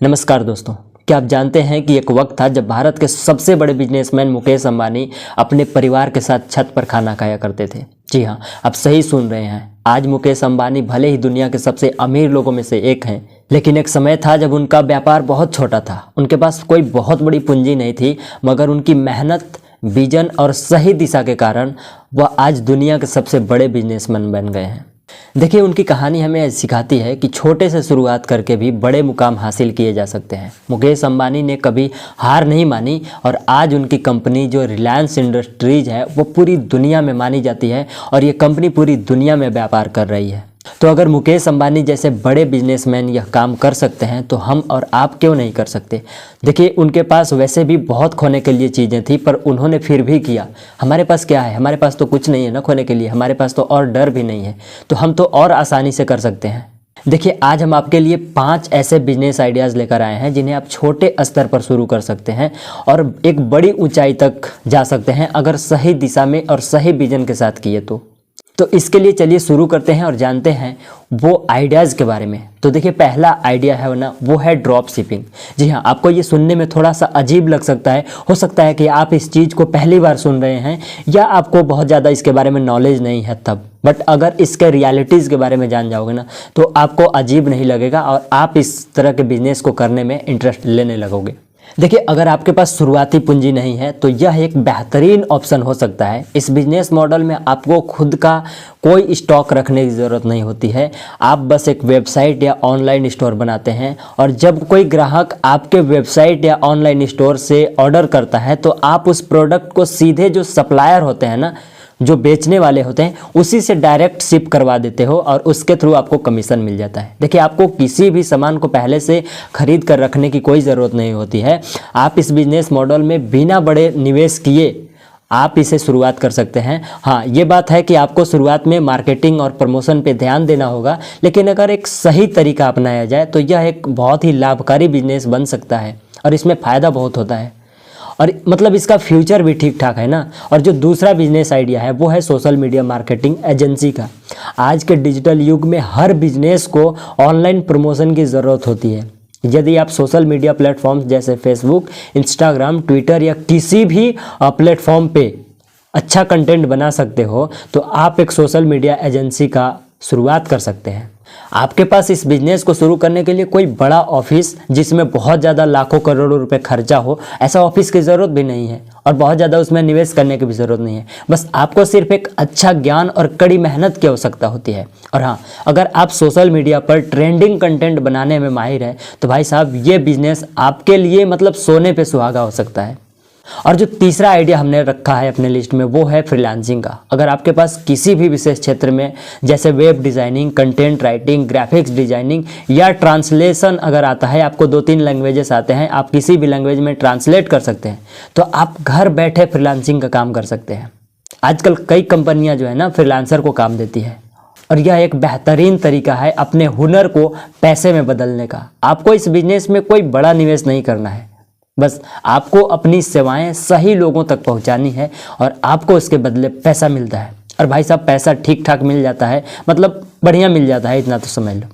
नमस्कार दोस्तों, क्या आप जानते हैं कि एक वक्त था जब भारत के सबसे बड़े बिजनेसमैन मुकेश अंबानी अपने परिवार के साथ छत पर खाना खाया करते थे। जी हाँ, आप सही सुन रहे हैं। आज मुकेश अंबानी भले ही दुनिया के सबसे अमीर लोगों में से एक हैं, लेकिन एक समय था जब उनका व्यापार बहुत छोटा था। उनके पास कोई बहुत बड़ी पूंजी नहीं थी, मगर उनकी मेहनत, विजन और सही दिशा के कारण वह आज दुनिया के सबसे बड़े बिजनेसमैन बन गए हैं। देखिए, उनकी कहानी हमें सिखाती है कि छोटे से शुरुआत करके भी बड़े मुकाम हासिल किए जा सकते हैं। मुकेश अंबानी ने कभी हार नहीं मानी और आज उनकी कंपनी जो रिलायंस इंडस्ट्रीज है वो पूरी दुनिया में मानी जाती है और ये कंपनी पूरी दुनिया में व्यापार कर रही है। तो अगर मुकेश अंबानी जैसे बड़े बिजनेसमैन यह काम कर सकते हैं तो हम और आप क्यों नहीं कर सकते। देखिए, उनके पास वैसे भी बहुत खोने के लिए चीज़ें थी, पर उन्होंने फिर भी किया। हमारे पास क्या है? हमारे पास तो कुछ नहीं है ना खोने के लिए। हमारे पास तो और डर भी नहीं है, तो हम तो और आसानी से कर सकते हैं। देखिए, आज हम आपके लिए 5 ऐसे बिजनेस आइडियाज़ लेकर आए हैं जिन्हें आप छोटे स्तर पर शुरू कर सकते हैं और एक बड़ी ऊंचाई तक जा सकते हैं अगर सही दिशा में और सही विजन के साथ किए तो इसके लिए चलिए शुरू करते हैं और जानते हैं वो आइडियाज़ के बारे में। तो देखिए, पहला आइडिया है ना, वो है ड्रॉप शिपिंग। जी हाँ, आपको ये सुनने में थोड़ा सा अजीब लग सकता है। हो सकता है कि आप इस चीज़ को पहली बार सुन रहे हैं या आपको बहुत ज़्यादा इसके बारे में नॉलेज नहीं है तब। बट अगर इसके रियलिटीज़ के बारे में जान जाओगे ना तो आपको अजीब नहीं लगेगा और आप इस तरह के बिजनेस को करने में इंटरेस्ट लेने लगोगे। देखिए, अगर आपके पास शुरुआती पूंजी नहीं है तो यह एक बेहतरीन ऑप्शन हो सकता है। इस बिजनेस मॉडल में आपको खुद का कोई स्टॉक रखने की ज़रूरत नहीं होती है। आप बस एक वेबसाइट या ऑनलाइन स्टोर बनाते हैं और जब कोई ग्राहक आपके वेबसाइट या ऑनलाइन स्टोर से ऑर्डर करता है तो आप उस प्रोडक्ट को सीधे जो सप्लायर होते हैं ना, जो बेचने वाले होते हैं, उसी से डायरेक्ट शिप करवा देते हो और उसके थ्रू आपको कमीशन मिल जाता है। देखिए, आपको किसी भी सामान को पहले से खरीद कर रखने की कोई ज़रूरत नहीं होती है। आप इस बिजनेस मॉडल में बिना बड़े निवेश किए आप इसे शुरुआत कर सकते हैं। हाँ, ये बात है कि आपको शुरुआत में मार्केटिंग और प्रमोशन पे ध्यान देना होगा, लेकिन अगर एक सही तरीका अपनाया जाए तो यह एक बहुत ही लाभकारी बिजनेस बन सकता है और इसमें फ़ायदा बहुत होता है और मतलब इसका फ्यूचर भी ठीक ठाक है ना। और जो दूसरा बिजनेस आइडिया है वो है सोशल मीडिया मार्केटिंग एजेंसी का। आज के डिजिटल युग में हर बिजनेस को ऑनलाइन प्रमोशन की ज़रूरत होती है। यदि आप सोशल मीडिया प्लेटफॉर्म्स जैसे फेसबुक, इंस्टाग्राम, ट्विटर या किसी भी प्लेटफॉर्म पे अच्छा कंटेंट बना सकते हो तो आप एक सोशल मीडिया एजेंसी का शुरुआत कर सकते हैं। आपके पास इस बिजनेस को शुरू करने के लिए कोई बड़ा ऑफिस जिसमें बहुत ज़्यादा लाखों करोड़ों रुपए खर्चा हो, ऐसा ऑफिस की ज़रूरत भी नहीं है और बहुत ज़्यादा उसमें निवेश करने की भी ज़रूरत नहीं है। बस आपको सिर्फ एक अच्छा ज्ञान और कड़ी मेहनत की आवश्यकता होती है। और हाँ, अगर आप सोशल मीडिया पर ट्रेंडिंग कंटेंट बनाने में माहिर हैं तो भाई साहब, ये बिजनेस आपके लिए मतलब सोने पे सुहागा हो सकता है। और जो तीसरा आइडिया हमने रखा है अपने लिस्ट में वो है फ्रीलांसिंग का। अगर आपके पास किसी भी विशेष क्षेत्र में जैसे web designing, content writing, graphics designing या ट्रांसलेशन अगर आता है, आपको 2-3 लैंग्वेजेस आते हैं, आप किसी भी लैंग्वेज में ट्रांसलेट कर सकते हैं, तो आप घर बैठे फ्रीलांसिंग का काम कर सकते हैं। आजकल कई कंपनियां जो है ना फ्रीलांसर को काम देती है और यह एक बेहतरीन तरीका है अपने हुनर को पैसे में बदलने का। आपको इस बिजनेस में कोई बड़ा निवेश नहीं करना है, बस आपको अपनी सेवाएं सही लोगों तक पहुंचानी है और आपको इसके बदले पैसा मिलता है। और भाई साहब, पैसा ठीक ठाक मिल जाता है, मतलब बढ़िया मिल जाता है, इतना तो समझ लो।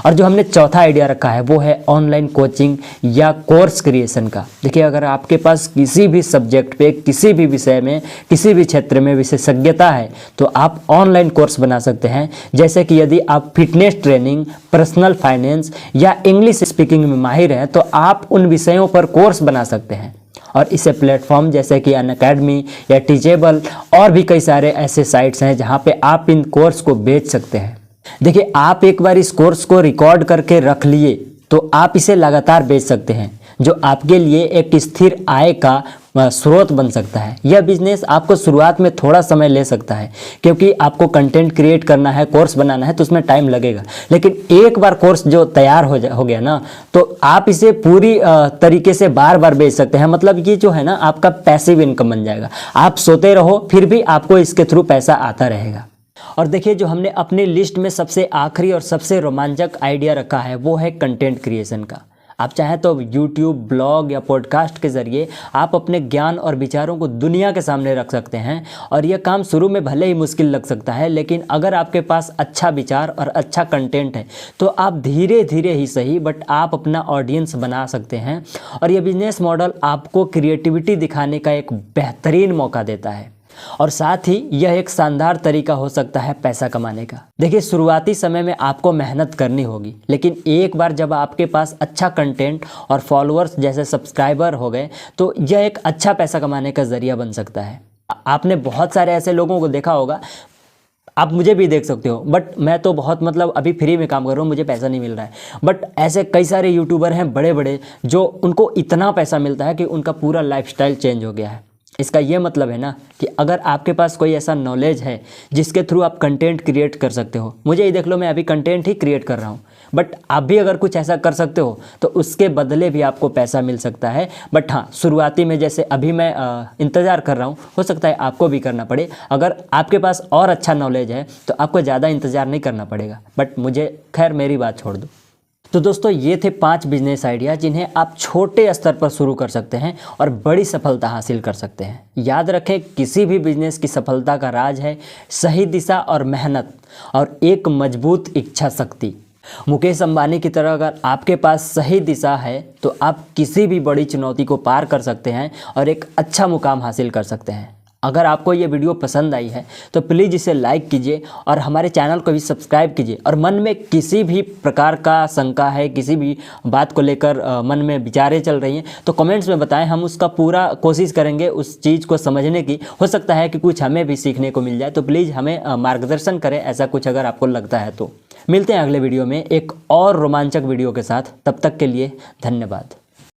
और जो हमने चौथा आइडिया रखा है वो है ऑनलाइन कोचिंग या कोर्स क्रिएशन का। देखिए, अगर आपके पास किसी भी सब्जेक्ट पे, किसी भी विषय में, किसी भी क्षेत्र में विशेषज्ञता है तो आप ऑनलाइन कोर्स बना सकते हैं। जैसे कि यदि आप फिटनेस ट्रेनिंग, पर्सनल फाइनेंस या इंग्लिश स्पीकिंग में माहिर हैं तो आप उन विषयों पर कोर्स बना सकते हैं और इसे प्लेटफॉर्म जैसे कि अनअकैडमी या टीचेबल और भी कई सारे ऐसे साइट्स हैं जहाँ पे आप इन कोर्स को बेच सकते हैं। देखिए, आप एक बार इस कोर्स को रिकॉर्ड करके रख लिए तो आप इसे लगातार बेच सकते हैं, जो आपके लिए एक स्थिर आय का स्रोत बन सकता है। यह बिजनेस आपको शुरुआत में थोड़ा समय ले सकता है क्योंकि आपको कंटेंट क्रिएट करना है, कोर्स बनाना है, तो उसमें टाइम लगेगा। लेकिन एक बार कोर्स जो तैयार हो गया ना तो आप इसे पूरी तरीके से बार बार बेच सकते हैं। मतलब ये जो है ना, आपका पैसिव इनकम बन जाएगा। आप सोते रहो फिर भी आपको इसके थ्रू पैसा आता रहेगा। और देखिए, जो हमने अपनी लिस्ट में सबसे आखिरी और सबसे रोमांचक आइडिया रखा है वो है कंटेंट क्रिएशन का। आप चाहें तो यूट्यूब, ब्लॉग या पॉडकास्ट के ज़रिए आप अपने ज्ञान और विचारों को दुनिया के सामने रख सकते हैं। और यह काम शुरू में भले ही मुश्किल लग सकता है, लेकिन अगर आपके पास अच्छा विचार और अच्छा कंटेंट है तो आप धीरे धीरे ही सही बट आप अपना ऑडियंस बना सकते हैं। और यह बिजनेस मॉडल आपको क्रिएटिविटी दिखाने का एक बेहतरीन मौका देता है और साथ ही यह एक शानदार तरीका हो सकता है पैसा कमाने का। देखिए, शुरुआती समय में आपको मेहनत करनी होगी, लेकिन एक बार जब आपके पास अच्छा कंटेंट और फॉलोअर्स जैसे सब्सक्राइबर हो गए तो यह एक अच्छा पैसा कमाने का जरिया बन सकता है। आपने बहुत सारे ऐसे लोगों को देखा होगा, आप मुझे भी देख सकते हो, बट मैं तो बहुत अभी फ्री में काम कर रहा हूँ, मुझे पैसा नहीं मिल रहा है। बट ऐसे कई सारे यूट्यूबर हैं बड़े बड़े जो उनको इतना पैसा मिलता है कि उनका पूरा लाइफस्टाइल चेंज हो गया है। इसका ये मतलब है ना कि अगर आपके पास कोई ऐसा नॉलेज है जिसके थ्रू आप कंटेंट क्रिएट कर सकते हो, मुझे ही देख लो, मैं अभी कंटेंट ही क्रिएट कर रहा हूँ, बट आप भी अगर कुछ ऐसा कर सकते हो तो उसके बदले भी आपको पैसा मिल सकता है। बट हाँ, शुरुआती में जैसे अभी मैं इंतज़ार कर रहा हूँ, हो सकता है आपको भी करना पड़े। अगर आपके पास और अच्छा नॉलेज है तो आपको ज़्यादा इंतज़ार नहीं करना पड़ेगा। बट मुझे खैर मेरी बात छोड़ दो। तो दोस्तों, ये थे 5 बिजनेस आइडिया जिन्हें आप छोटे स्तर पर शुरू कर सकते हैं और बड़ी सफलता हासिल कर सकते हैं। याद रखें, किसी भी बिजनेस की सफलता का राज है सही दिशा और मेहनत और एक मजबूत इच्छा शक्ति। मुकेश अंबानी की तरह अगर आपके पास सही दिशा है तो आप किसी भी बड़ी चुनौती को पार कर सकते हैं और एक अच्छा मुकाम हासिल कर सकते हैं। अगर आपको ये वीडियो पसंद आई है तो प्लीज़ इसे लाइक कीजिए और हमारे चैनल को भी सब्सक्राइब कीजिए। और मन में किसी भी प्रकार का शंका है, किसी भी बात को लेकर मन में विचारें चल रही हैं तो कमेंट्स में बताएं, हम उसका पूरा कोशिश करेंगे उस चीज़ को समझने की। हो सकता है कि कुछ हमें भी सीखने को मिल जाए, तो प्लीज़ हमें मार्गदर्शन करें, ऐसा कुछ अगर आपको लगता है तो। मिलते हैं अगले वीडियो में एक और रोमांचक वीडियो के साथ। तब तक के लिए धन्यवाद।